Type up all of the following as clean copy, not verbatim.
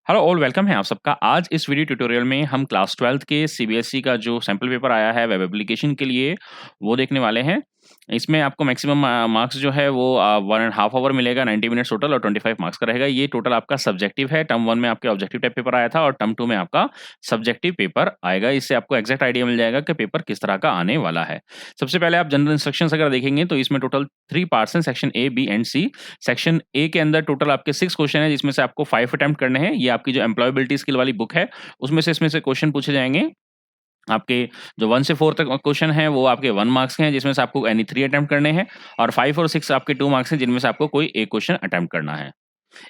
Hello all welcome है आप सबका। आज इस वीडियो ट्यूटोरियल में हम क्लास 12th के सीबीएसई का जो सैंपल पेपर आया है वेब एप्लीकेशन के लिए, वो देखने वाले हैं। इसमें आपको मैक्सिमम मार्क्स जो है वो 1 एंड हाफ आवर मिलेगा, 90 मिनट्स टोटल और 25 मार्क्स का रहेगा। ये टोटल आपका सब्जेक्टिव है। टर्म 1 में आपके ऑब्जेक्टिव टाइप पेपर आया था और टर्म 2 में आपका सब्जेक्टिव पेपर आएगा। इससे आपको एग्जैक्ट आइडिया मिल जाएगा कि पेपर किस तरह का आने वाला है। सबसे पहले आप जनरल इंस्ट्रक्शंस अगर देखेंगे तो इसमें टोटल 3 पार्ट्स हैं, section A, B and C. Section A के अंदर टोटल आपके 6 क्वेश्चन हैं, जिसमें से आपको 5 अटेम्प्ट करने हैं। ये आपकी जो एम्प्लॉयबिलिटी स्किल वाली बुक है, उसमें से इसमें से क्वेश्चन पूछे जाएँगे। आपके जो 1 से 4 तक क्वेश्चन हैं, वो आपके 1 मार्क्स के हैं, जिसमें से आपको एनी 3 अटेम्प्ट करने हैं और 5 और 6 आपके 2 मार्क्स हैं, जिनमें से आपको कोई एक क्वेश्चन अटेम्प्ट करना है।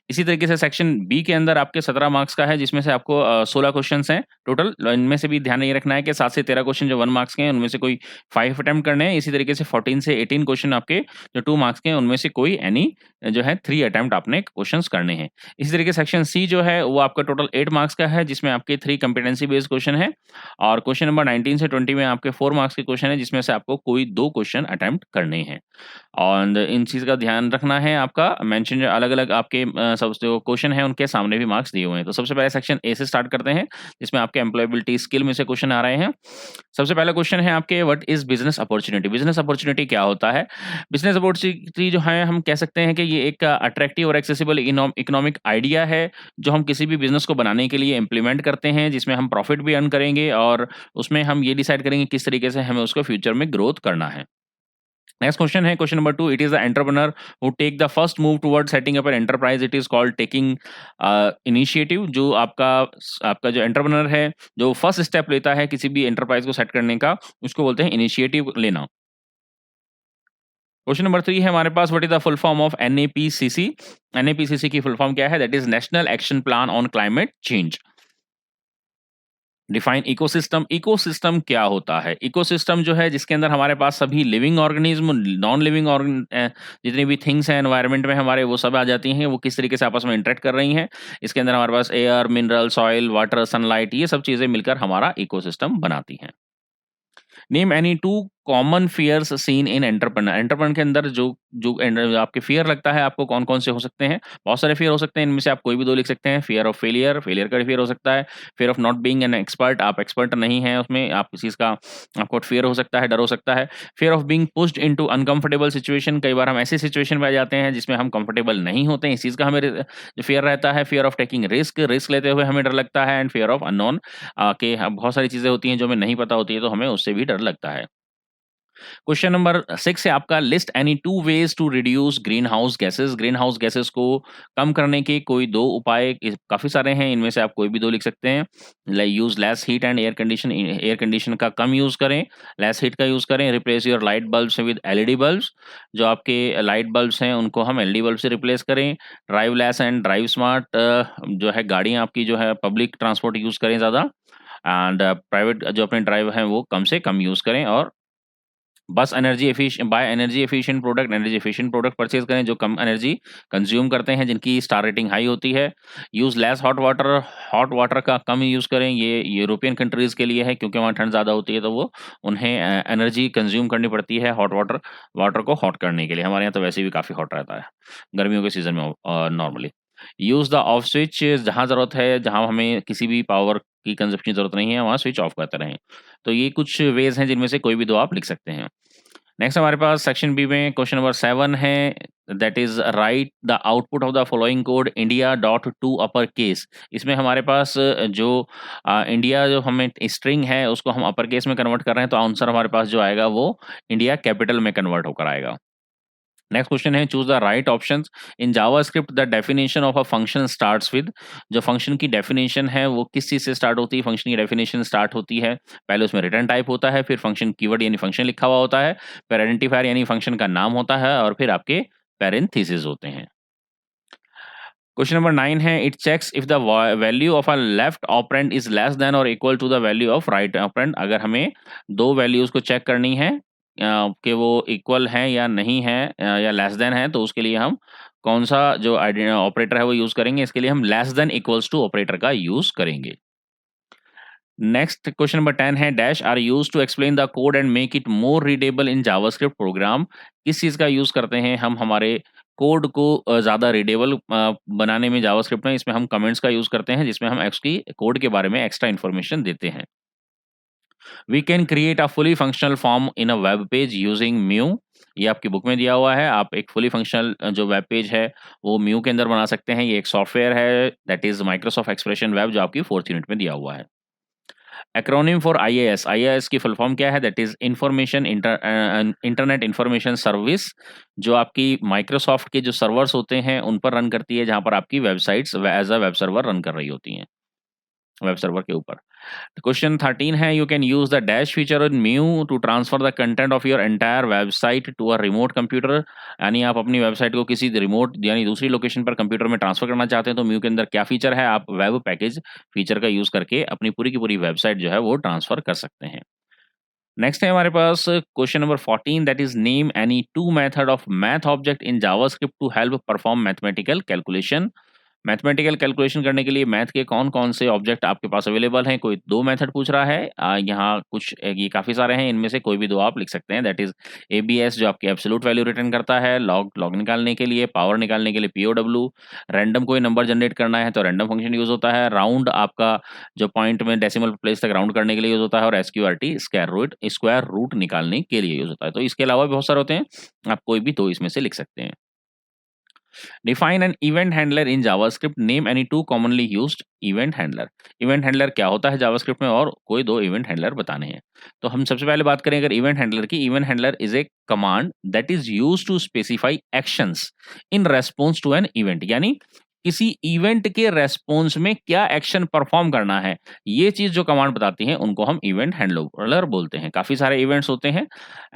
इसी तरीके से सेक्शन बी के अंदर आपके 17 मार्क्स का है, जिसमें से आपको 16 क्वेश्चंस हैं टोटल। इनमें से भी ध्यान ये रखना है कि 7 से 13 क्वेश्चन जो 1 मार्क्स के हैं, उनमें से कोई 5 अटेम्प्ट करने हैं। इसी तरीके से 14 से 18 क्वेश्चन आपके जो 2 मार्क्स के हैं, उनमें से कोई एनी जो है 3 अटेम्प्ट आपने क्वेश्चंस करने हैं। इसी तरीके से सेक्शन सी जो है, वो आपका टोटल 8 मार्क्स का है, जिसमें आपके 3 कॉम्पिटेंसी बेस्ड क्वेश्चन हैं और क्वेश्चन नंबर 19 से 20 में आपके 4 मार्क्स के क्वेश्चन हैं, जिसमें से आपको कोई 2 क्वेश्चन अटेम्प्ट करने हैं। और इन चीज़ का ध्यान रखना है आपका। मेंशन जो अलग-अलग आपके सब जो क्वेश्चन हैं, उनके सामने भी मार्क्स दिए हुए हैं। तो सबसे पहले सेक्शन ए से स्टार्ट करते हैं, जिसमें आपके एम्प्लॉयबिलिटी स्किल में से क्वेश्चन आ रहे हैं। सबसे पहला क्वेश्चन है आपके, what is business opportunity? Business opportunity क्या होता है? बिज़नेस अपॉर्च्युनिटी जो है, हम कह सकते हैं कि ये एक अट्रैक्टिव और एक्सेसिबल इकोनॉमिक आइडिया है, जो हम किसी भी बिज़नेस को बनाने के लिए इम्प्लीमेंट करते हैं, जिसमें हम प्रॉफिट भी अर्न करेंगे और उसमें हम ये डिसाइड करेंगे किस तरीके से हमें उसको फ्यूचर में ग्रोथ करना है। नेक्स्ट क्वेश्चन है question number 2, it is the entrepreneur who take the first move toward setting up an enterprise, it is called taking initiative. जो आपका आपका जो एंटरप्रेन्योर है, जो फर्स्ट स्टेप लेता है किसी भी एंटरप्राइज को सेट करने का, उसको बोलते हैं इनिशिएटिव लेना। क्वेश्चन नंबर 3 है हमारे पास, what is the full form of NAPCC? NAPCC की फुल फॉर्म क्या है? That is national action plan on climate change. Define ecosystem. Ecosystem क्या होता है? इकोसिस्टम जो है, जिसके अंदर हमारे पास सभी लिविंग ऑर्गेनिज्म, नॉन लिविंग जितनी भी थिंग्स हैं एनवायरनमेंट में हमारे, वो सब आ जाती हैं। वो किस तरीके से आपस में इंटरेक्ट कर रही हैं। इसके अंदर हमारे पास air, mineral, soil, water, sunlight, ये सब चीज़ें मिलकर हमारा इकोसिस्टम बनाती हैं। Name any 2 common fears seen in entrepreneur. Entrepreneur के अंदर जो जो आपके फियर लगता है, आपको कौन-कौन से हो सकते हैं? बहुत सारे फियर हो सकते हैं, इनमें से आप कोई भी 2 लिख सकते हैं। फियर ऑफ फेलियर, फेलियर का फियर हो सकता है। Fear of not being an expert, आप एक्सपर्ट नहीं हैं उसमें, आप किसी चीज़ का आपको फियर हो सकता है, डर हो सकता है। Fear of being pushed into uncomfortable situation, कई बार हम ऐसी सिचुएशन में आ जाते हैं जिसमें हम कंफर्टेबल नहीं होते हैं, इस चीज़ का हमें जो फियर रहता है। Fear of taking risk, risk लेते हुए हमें डर लगता है। एंड फियर ऑफ अननोन, कि बहुत सारी चीज़ें होती हैं जो हमें नहीं पता होती है, तो हमें उससे भी डर लगता है। क्वेश्चन नंबर 6 है आपका, list any 2 ways to reduce greenhouse gases. Greenhouse gases को कम करने के कोई 2 उपाय काफ़ी सारे हैं, इनमें से आप कोई भी 2 लिख सकते हैं। Use less heat and air condition का कम यूज़ करें, लेस हीट का यूज़ करें। Replace your light bulbs with LED bulbs, जो आपके लाइट बल्ब्स हैं उनको हम एलईडी बल्ब से रिप्लेस करें। Drive less and drive smart, जो है गाड़ियाँ आपकी जो है पब्लिक ट्रांसपोर्ट यूज़ करें ज़्यादा। एंड प्राइवेट जो अपने ड्राइव हैं वो कम से कम यूज़ करें। और बस by energy efficient product, energy efficient product purchase करें जो कम एनर्जी कंज़्यूम करते हैं, जिनकी स्टार रेटिंग हाई होती है। यूज़ लेस हॉट वाटर का कम यूज़ करें। ये यूरोपियन कंट्रीज़ के लिए है, क्योंकि वहाँ ठंड ज़्यादा होती है, तो वो उन्हें एनर्जी कंज़्यूम करनी पड़ती है हॉट वाटर वाटर को हॉट करने के लिए। हमारे यहाँ तो वैसे भी काफ़ी हॉट रहता है गर्मियों के सीज़न में normally. Use the off switch, जहाँ ज़रूरत है, जहाँ हमें किसी भी पावर की कंज़प्शन की ज़रूरत नहीं है, वहाँ स्विच ऑफ करते रहें। तो ये कुछ वेज़ हैं, जिनमें से कोई भी 2 आप लिख सकते हैं। नेक्स्ट हमारे पास सेक्शन बी में क्वेश्चन नंबर 7 है, that is right the output of the following code India dot to upper case. इसमें हमारे पास जो इंडिया जो हमें स्ट्रिंग है, उसको हम अपर केस में कन्वर्ट कर रहे हैं, तो आंसर हमारे पास जो आएगा वो इंडिया कैपिटल में कन्वर्ट होकर आएगा। नेक्स्ट क्वेश्चन है, choose the right options. In JavaScript the definition of a function starts with. जो फंक्शन की डेफिनेशन है वो किस चीज से स्टार्ट होती है? फंक्शन की डेफिनेशन स्टार्ट होती है, पहले उसमें रिटर्न टाइप होता है, फिर फंक्शन कीवर्ड यानी फंक्शन लिखा हुआ होता है, फिर आइडेंटिफायर यानी फंक्शन का नाम होता है, और फिर आपके पैरेंथेसिस होते हैं। क्वेश्चन नंबर 9 है, it checks if the value of a left operand is less than और equal to the value of right operand. अगर हमें 2 वैल्यूज को चेक करनी है कि वो इक्वल हैं या नहीं है, या लेस देन है, तो उसके लिए हम कौन सा जो ऑपरेटर है वो यूज करेंगे? इसके लिए हम less than equals to operator का यूज करेंगे। नेक्स्ट क्वेश्चन नंबर 10 है, dash are use to explain the code and make it more readable in JavaScript program. किस चीज़ का यूज़ करते हैं हम हमारे कोड को ज़्यादा रीडेबल बनाने में जावास्क्रिप्ट में इसमें हम कमेंट्स का यूज़ करते हैं, जिसमें हम एक्चुअली कोड के बारे में एक्स्ट्रा इन्फॉर्मेशन देते हैं। We can create a fully functional form in a web page using म्यू। ये आपकी बुक में दिया हुआ है। आप एक फुली फंक्शनल जो वेब पेज है वो म्यू के अंदर बना सकते हैं। ये एक सॉफ्टवेयर है, that is Microsoft expression web, जो आपकी 4th यूनिट में दिया हुआ है। एक्रोनिम फॉर आईएएस, आईएएस की फुल फॉर्म क्या है? That is internet information service, जो आपकी माइक्रोसॉफ्ट के जो सर्वर्स होते हैं उन पर रन करती है, जहाँ पर आपकी websites as a web server run कर रही होती हैं, वेब सर्वर के ऊपर। क्वेश्चन 13 है, you can use the dash feature in म्यू to transfer the content of your entire website to a remote computer. यानी आप अपनी वेबसाइट को किसी रिमोट यानी दूसरी लोकेशन पर कंप्यूटर में ट्रांसफर करना चाहते हैं, तो म्यू के अंदर क्या फीचर है? आप वेब पैकेज फीचर का यूज करके अपनी पूरी की पूरी वेबसाइट जो है वो ट्रांसफर कर सकते हैं। नेक्स्ट है हमारे पास question number 14, that is name any two method of math object in JavaScript to help perform mathematical calculation. Mathematical calculation करने के लिए मैथ के कौन-कौन से ऑब्जेक्ट आपके पास अवेलेबल हैं? कोई 2 मेथड पूछ रहा है। यहाँ कुछ ये काफ़ी सारे हैं, इनमें से कोई भी 2 आप लिख सकते हैं। दैट इज़ एबीएस, जो आपकी एब्सोल्यूट वैल्यू रिटर्न करता है, लॉग निकालने के लिए, पावर निकालने के लिए पीओडब्ल्यू, रैंडम कोई नंबर जनरेट करना है तो रैंडम फंक्शन यूज़ होता है, राउंड आपका जो पॉइंट में डेसिमल प्लेस तक राउंड करने के लिए यूज़ होता है, और एसक्यूआरटी स्क्वायर रूट निकालने के लिए यूज़ होता है। तो इसके अलावा भी बहुत सारे होते हैं, आप कोई भी 2 इसमें से लिख सकते हैं। Define an event handler in JavaScript, name any to commonly used event handler. Event handler क्या होता है जावास्क्रिप्ट में, और कोई 2 इवेंट हैंडलर बताने हैं। तो हम सबसे पहले बात करें अगर इवेंट हैंडलर की। Event handler is a command that is used to specify actions in response to an event. यानी किसी इवेंट के रेस्पॉन्स में क्या एक्शन परफॉर्म करना है, ये चीज जो कमांड बताती है उनको हम इवेंट हैंडलर बोलते हैं। काफी सारे इवेंट्स होते हैं,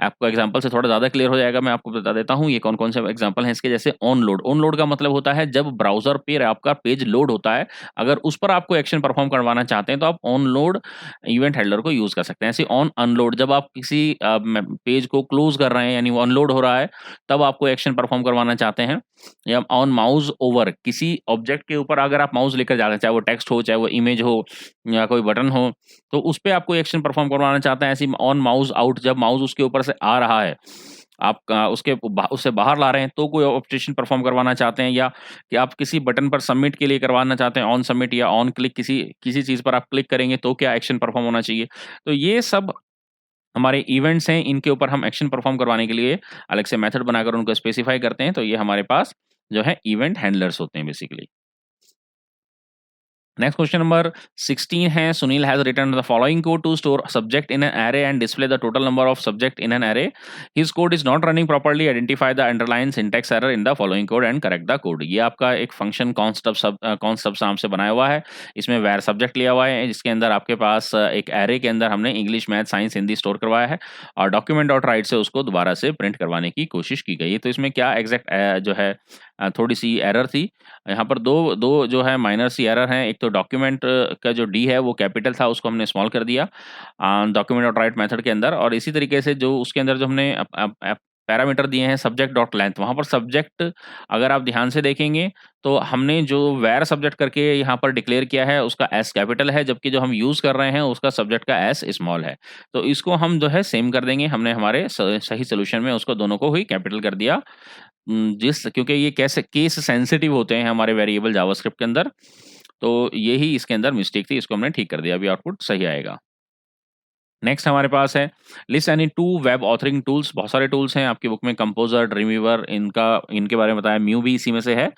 आपको एग्जांपल से थोड़ा ज़्यादा क्लियर हो जाएगा। मैं आपको बता देता हूँ ये कौन-कौन से एग्जांपल हैं इसके। जैसे ऑन लोड, ऑन लोड का मतलब होता है जब ब्राउज़र पे आपका पेज लोड होता है, अगर उस पर आपको एक्शन परफॉर्म करवाना चाहते हैं तो आप ऑन लोड इवेंट हैंडलर को यूज़ कर सकते हैं। ऐसे ऑन अनलोड, जब आप किसी पेज को क्लोज़ कर रहे हैं यानी वो अनलोड हो रहा है, तब आपको एक्शन परफॉर्म करवाना चाहते हैं। या ऑन माउस ओवर, किसी ऑब्जेक्ट के ऊपर अगर आप माउस लेकर जा रहे हैं, चाहे वो टेक्स्ट हो, चाहे वो इमेज हो या कोई बटन हो, तो उस पे आप कोई एक्शन परफॉर्म करवाना चाहते हैं। ऐसे ही ऑन माउस आउट, जब माउस उसके ऊपर से आ रहा है, आप उससे बाहर ला रहे हैं तो कोई ऑपरेशन परफॉर्म करवाना चाहते हैं, या कि आप किसी बटन पर सबमिट के लिए करवाना चाहते हैं, ऑन सबमिट या ऑन क्लिक, किसी किसी चीज़ पर आप क्लिक करेंगे तो क्या एक्शन परफॉर्म होना चाहिए। तो ये सब हमारे इवेंट्स हैं, इनके ऊपर हम एक्शन परफॉर्म करवाने के लिए अलग से मेथड बनाकर उनको स्पेसिफाई करते हैं। तो ये हमारे पास जो है इवेंट हैंडलर्स होते हैं बेसिकली। नेक्स्ट क्वेश्चन नंबर 16 है, Sunil has written the following code to store subject in an array and display the total number of subject in an array. His code is not running properly, identify the underline syntax error in the following code and correct the code. ये आपका एक function const नाम से बनाया हुआ है। इसमें where subject लिया हुआ है, जिसके अंदर आपके पास एक एरे के अंदर हमने English, math, science, Hindi store करवाया है, और डॉक्यूमेंट डॉट राइट से उसको दोबारा से प्रिंट करवाने की कोशिश की गई है। तो इसमें क्या एग्जैक्ट जो है थोड़ी सी एरर थी। यहाँ पर दो दो जो है माइनर सी एरर हैं। एक तो डॉक्यूमेंट का जो डी है वो कैपिटल था, उसको हमने स्मॉल कर दिया डॉक्यूमेंट डॉट राइट मेथड के अंदर, और इसी तरीके से जो उसके अंदर जो हमने पैरामीटर दिए हैं सब्जेक्ट डॉट लेंथ, वहाँ पर सब्जेक्ट अगर आप ध्यान से देखेंगे तो हमने जो वेर सब्जेक्ट करके यहाँ पर डिक्लेयर किया है उसका एस कैपिटल है, जबकि जो हम यूज़ कर रहे हैं उसका सब्जेक्ट का एस स्मॉल है। तो इसको हम जो है सेम कर देंगे। हमने हमारे सही सोल्यूशन में उसको दोनों को ही कैपिटल कर दिया। क्योंकि ये कैसे केस सेंसिटिव होते हैं हमारे वेरिएबल जावास्क्रिप्ट के अंदर, तो यही इसके अंदर मिस्टेक थी, इसको हमने ठीक कर दिया। अभी आउटपुट सही आएगा। नेक्स्ट हमारे पास है list any two web authoring tools. बहुत सारे टूल्स हैं आपकी बुक में, कंपोजर, ड्रीमवीवर, इनके बारे में बताया, म्यू भी इसी में से है।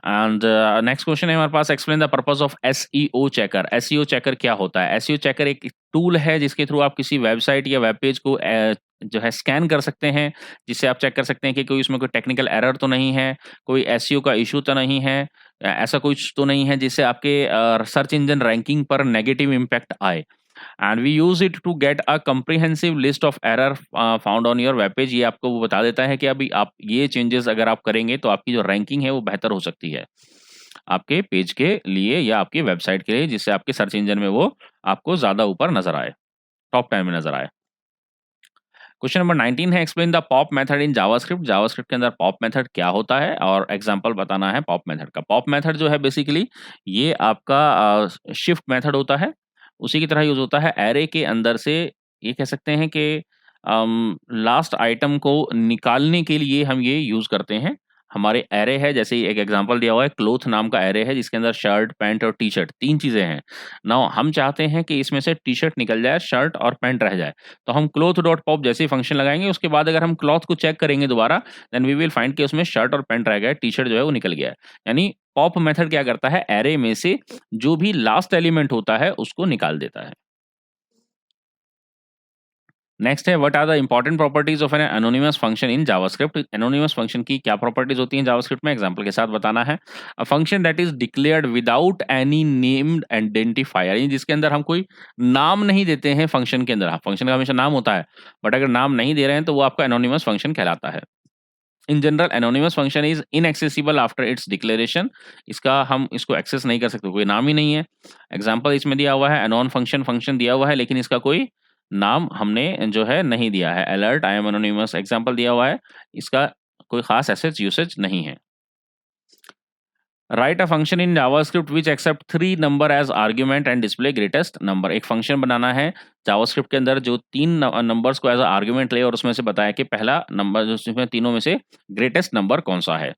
एंड नेक्स्ट क्वेश्चन है हमारे पास, explain the purpose of SEO checker. SEO checker क्या होता है? एसईओ चेकर एक टूल है जिसके थ्रू आप किसी वेबसाइट या वेब पेज को जो है स्कैन कर सकते हैं, जिससे आप चेक कर सकते हैं कि कोई उसमें कोई टेक्निकल एरर तो नहीं है, कोई एसईओ का इशू तो नहीं है, ऐसा कुछ तो नहीं है जिससे आपके सर्च इंजन रैंकिंग पर नेगेटिव इम्पैक्ट आए। And we use it to get a comprehensive list of error found on your web page. ये आपको वो बता देता है कि अभी आप ये चेंजेस अगर आप करेंगे तो आपकी जो रैंकिंग है वो बेहतर हो सकती है आपके पेज के लिए या आपकी वेबसाइट के लिए, जिससे आपके सर्च इंजन में वो आपको ज्यादा ऊपर नजर आए, टॉप 10 में नजर आए। क्वेश्चन नंबर 19 है, explain the pop method in JavaScript. JavaScript के अंदर पॉप मेथड क्या होता है और एग्जांपल बताना है पॉप मेथड का। पॉप मेथड जो है बेसिकली ये आपका शिफ्ट मेथड होता है, उसी की तरह यूज होता है। एरे के अंदर से ये कह सकते हैं कि लास्ट आइटम को निकालने के लिए हम ये यूज़ करते हैं। हमारे एरे है, जैसे एक एग्ज़ाम्पल दिया हुआ है, क्लॉथ नाम का एरे है जिसके अंदर शर्ट, पैंट और टी-शर्ट 3 चीज़ें हैं। नाउ हम चाहते हैं कि इसमें से टी-शर्ट निकल जाए, शर्ट और पैंट रह जाए। तो हम क्लॉथ डॉट पॉप जैसे ही फंक्शन लगाएँगे, उसके बाद अगर हम क्लॉथ को चेक करेंगे दोबारा, देन वी विल फाइंड कि उसमें शर्ट और पैंट रह गया है, टी-शर्ट जो है वो निकल गया है। यानी पॉप मेथड क्या करता है, एरे में से जो भी लास्ट एलिमेंट होता है उसको निकाल देता है। नेक्स्ट है, what are the important properties of an anonymous function in JavaScript. Anonymous function की क्या प्रॉपर्टीज होती हैं जावास्क्रिप्ट में, एग्जांपल के साथ बताना है। A function that is declared without any named identifier, यानी जिसके अंदर हम कोई नाम नहीं देते हैं फंक्शन के अंदर। हाँ, फंक्शन का हमेशा नाम होता है, बट अगर नाम नहीं दे रहे हैं तो वो आपका एनोनिमस फंक्शन कहलाता है। In general anonymous function is inaccessible after it's declaration. इसका हम इसको एक्सेस नहीं कर सकते, कोई नाम ही नहीं है। एग्जांपल इसमें दिया हुआ है, अनोन फंक्शन फंक्शन दिया हुआ है लेकिन इसका कोई नाम हमने जो है नहीं दिया है। Alert I am anonymous example दिया हुआ है, इसका कोई खास ऐसे यूसेज नहीं है। Write a function in JavaScript which accept 3 number as argument and display greatest number. एक फंक्शन बनाना है जावास्क्रिप्ट के अंदर जो 3 नंबर्स को एज आर्ग्यूमेंट ले और उसमें से बताया कि पहला नंबर जो उसमें तीनों में से ग्रेटेस्ट नंबर कौन सा है।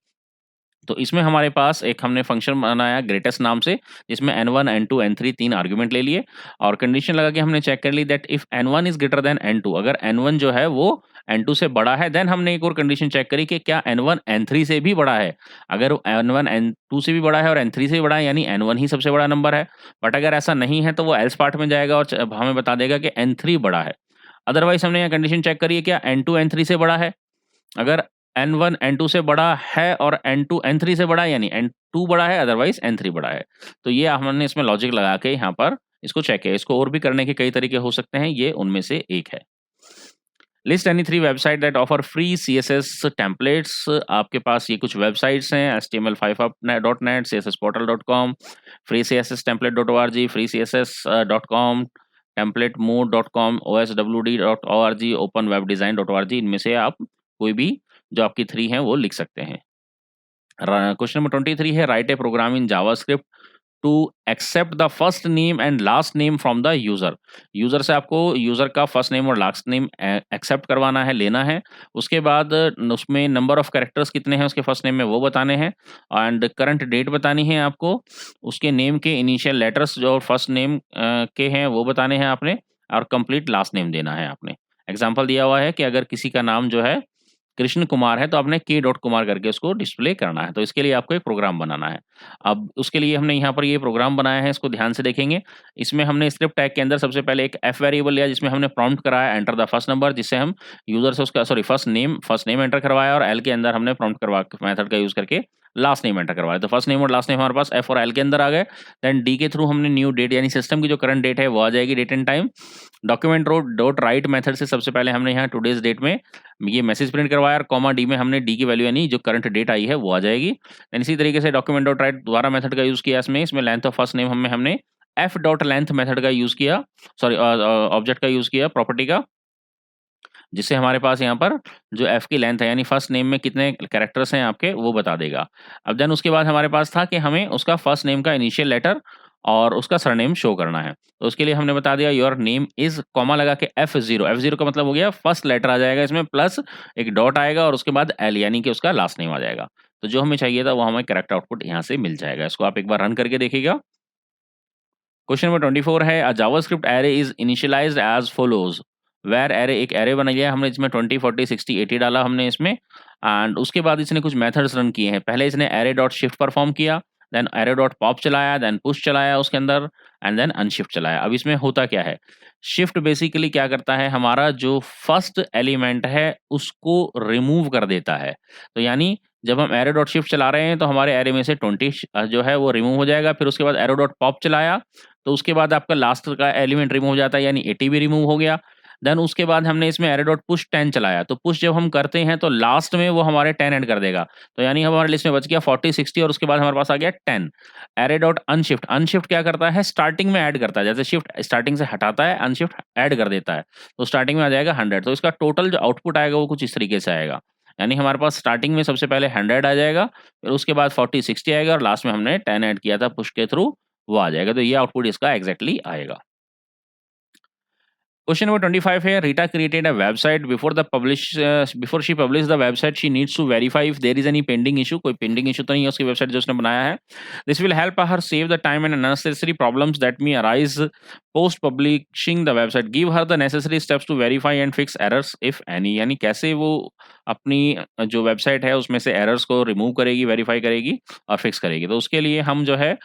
तो इसमें हमारे पास एक हमने फंक्शन बनाया ग्रेटेस्ट नाम से, जिसमें n1 n2 n3 3 आर्गुमेंट ले लिए और कंडीशन लगा के हमने चेक कर ली that if n1 is greater than n2, अगर n1 जो है वो n2 से बड़ा है, देन हमने एक और कंडीशन चेक करी कि क्या n1 n3 से भी बड़ा है। अगर n1 n2 से भी बड़ा है और n3 से भी बड़ा है, यानी n1 ही सबसे बड़ा नंबर है। बट अगर ऐसा नहीं है तो वो एल्स पार्ट में जाएगा और हमें बता देगा कि n3 बड़ा है। अदरवाइज हमने यहाँ कंडीशन चेक करी है क्या n2 n3 से बड़ा है। अगर n1 n2 से बड़ा है और n2 n3 से बड़ा है, यानी n2 बड़ा है, अदरवाइज n3 बड़ा है। तो ये हमने इसमें लॉजिक लगा के यहाँ पर इसको चेक किया। इसको और भी करने के कई तरीके हो सकते हैं, ये उनमें से एक है। List any 3 website that offer free CSS templates. आपके पास ये कुछ वेबसाइट्स हैं, html5.net, cssportal.com, freecsstemplate.org, freecss.com, templatemode.com, oswd.org, openwebdesign.org। इनमें से आप कोई भी जो आपकी 3 हैं वो लिख सकते हैं। क्वेश्चन नंबर 23 है, write a program in JavaScript to accept the first name and last name from the user. User से आपको यूजर का फर्स्ट नेम और लास्ट नेम एक्सेप्ट करवाना है, लेना है। उसके बाद उसमें नंबर ऑफ कैरेक्टर्स कितने हैं उसके फर्स्ट नेम में वो बताने हैं, एंड करंट डेट बतानी है आपको। उसके नेम के इनिशियल लेटर्स जो फर्स्ट नेम के हैं वो बताने हैं आपने, और कंप्लीट लास्ट नेम देना है आपने। एग्जाम्पल दिया हुआ है कि अगर किसी का नाम जो है कृष्ण कुमार है तो आपने के डॉट कुमार करके उसको डिस्प्ले करना है। तो इसके लिए आपको एक प्रोग्राम बनाना है। अब उसके लिए हमने यहाँ पर ये प्रोग्राम बनाया है, इसको ध्यान से देखेंगे। इसमें हमने स्क्रिप्ट टैग के अंदर सबसे पहले एक एफ वेरिएबल लिया जिसमें हमने प्रॉम्प्ट कराया एंटर द फर्स्ट नंबर, जिससे हम यूजर से उसका फर्स्ट नेम एंटर करवाया, और एल के अंदर हमने प्रॉम्प्ट करवा मेथड का यूज करके लास्ट नेम एंटर करवाया। तो फर्स्ट नेम और लास्ट नेम हमारे पास एफ और एल के अंदर आ गए। देन डी के थ्रू हमने न्यू डेट, यानी सिस्टम की जो करंट डेट है वो आ जाएगी, date and time. Document dot write method से सबसे पहले हमने यहाँ टुडेज डेट में ये मैसेज प्रिंट करवाया, और कॉमा डी में हमने डी की वैल्यू यानी जो करंट डेट आई है वो आ जाएगी। देन इसी तरीके से डॉक्यूमेंट डॉट राइट दोबारा मेथड का यूज किया, इसमें लेंथ ऑफ फर्स्ट नेम हमने एफ डॉट लेंथ मेथड का यूज किया, ऑब्जेक्ट का यूज किया, प्रॉपर्टी का, जिससे हमारे पास यहाँ पर जो एफ की लेंथ है यानी फर्स्ट नेम में कितने कैरेक्टर्स हैं आपके वो बता देगा। अब देन उसके बाद हमारे पास था कि हमें उसका फर्स्ट नेम का इनिशियल लेटर और उसका सरनेम शो करना है। तो उसके लिए हमने बता दिया योर नेम इज, कॉमा लगा के F0 का मतलब हो गया फर्स्ट लेटर आ जाएगा इसमें, प्लस एक डॉट आएगा और उसके बाद एल यानी कि उसका लास्ट नेम आ जाएगा। तो जो हमें चाहिए था वो हमें करेक्ट आउटपुट यहाँ से मिल जाएगा। इसको आप एक बार रन करके देखिएगा। क्वेश्चन नंबर 24 है, a JavaScript array is initialized as follows. Var array, एक एरे बना लिया हमने, इसमें 20 40 60 80 डाला हमने इसमें, एंड उसके बाद इसने कुछ मेथड्स रन किए हैं। पहले इसने एरे डॉट शिफ्ट परफॉर्म किया, देन एरे डॉट पॉप चलाया, देन पुश चलाया उसके अंदर, एंड देन अनशिफ्ट चलाया। अब इसमें होता क्या है, शिफ्ट बेसिकली क्या करता है, हमारा जो फर्स्ट एलिमेंट है उसको रिमूव कर देता है। तो यानी जब हम एरो डॉट शिफ्ट चला रहे हैं तो हमारे एरे में से 20 जो है वो रिमूव हो जाएगा। फिर उसके बाद एरो डॉट पॉप चलाया तो उसके बाद आपका लास्ट का एलिमेंट रिमूव हो जाता है, यानी 80 भी रिमूव हो गया। देन उसके बाद हमने इसमें एरो डॉट पुश 10 चलाया, तो पुश जब हम करते हैं तो लास्ट में वो हमारे 10 ऐड कर देगा। तो यानी हमारे लिस्ट में बच गया 40 60 और उसके बाद हमारे पास आ गया 10। एरे डॉट अनशिफ्ट, अनशिफ्ट क्या करता है, स्टार्टिंग में ऐड करता है, जैसे शिफ्ट स्टार्टिंग से हटाता है, अनशिफ्ट ऐड कर देता है, तो स्टार्टिंग में आ जाएगा 100। तो इसका टोटल जो आउटपुट आएगा वो कुछ इस तरीके से आएगा, यानी हमारे पास स्टार्टिंग में सबसे पहले 100 आ जाएगा, फिर उसके बाद 40 60 आएगा और लास्ट में हमने 10 ऐड किया था पुश के थ्रू, वो आ जाएगा। तो ये आउटपुट इसका एग्जैक्टली आएगा। क्वेश्चन नंबर 25 है, Rita created a website before she publish the website she needs to verify if there is any pending issue, कोई पेंडिंग इशू तो नहीं है उसकी वेबसाइट जो उसने बनाया है। This will help her save the time and unnecessary problems that may arise post publishing the website, give her the necessary steps to verify and fix errors if any, यानी कैसे वो अपनी जो वेबसाइट है उसमें से एरर्स को remove करेगी, वेरीफाई करेगी और फिक्स करेगी। तो उसके लिए हम जो है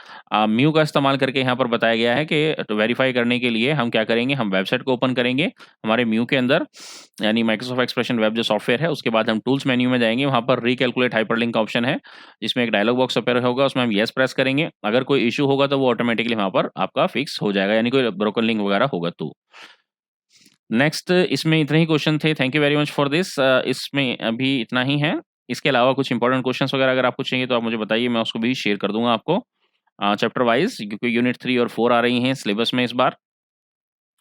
म्यू का इस्तेमाल करके यहाँ पर बताया गया है कि वेरीफाई करने के लिए हम क्या करेंगे, हम वेबसाइट को ओपन करेंगे हमारे म्यू के अंदर, यानी माइक्रोसॉफ्ट एक्सप्रेशन वेब जो सॉफ्टवेयर है, उसके बाद हम टूल्स मेन्यू में जाएंगे, वहाँ पर रिकैलकुलेट हाइपरलिंक का ऑप्शन है जिसमें एक डायलॉग बॉक्स अपेयर होगा, उसमें हम येस प्रेस करेंगे। अगर कोई इशू होगा तो वो ऑटोमेटिकली वहाँ पर आपका फिक्स हो जाएगा, यानी कोई ब्रोकन लिंक वगैरह होगा तो। नेक्स्ट इसमें इतने ही क्वेश्चन थे। Thank you very much for this. इसमें अभी इतना ही है। इसके अलावा कुछ इंपॉर्टेंट क्वेश्चंस वगैरह अगर आपको चाहिए तो आप मुझे बताइए, मैं उसको भी शेयर कर दूंगा आपको चैप्टर वाइज, क्योंकि यूनिट 3 और 4 आ रही हैं सिलेबस में इस बार।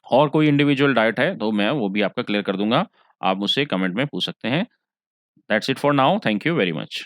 और कोई इंडिविजुअल डाउट है तो मैं वो भी आपका क्लियर कर दूंगा। आप मुझसे कमेंट में पूछ सकते हैं। That's it for now. Thank you very much.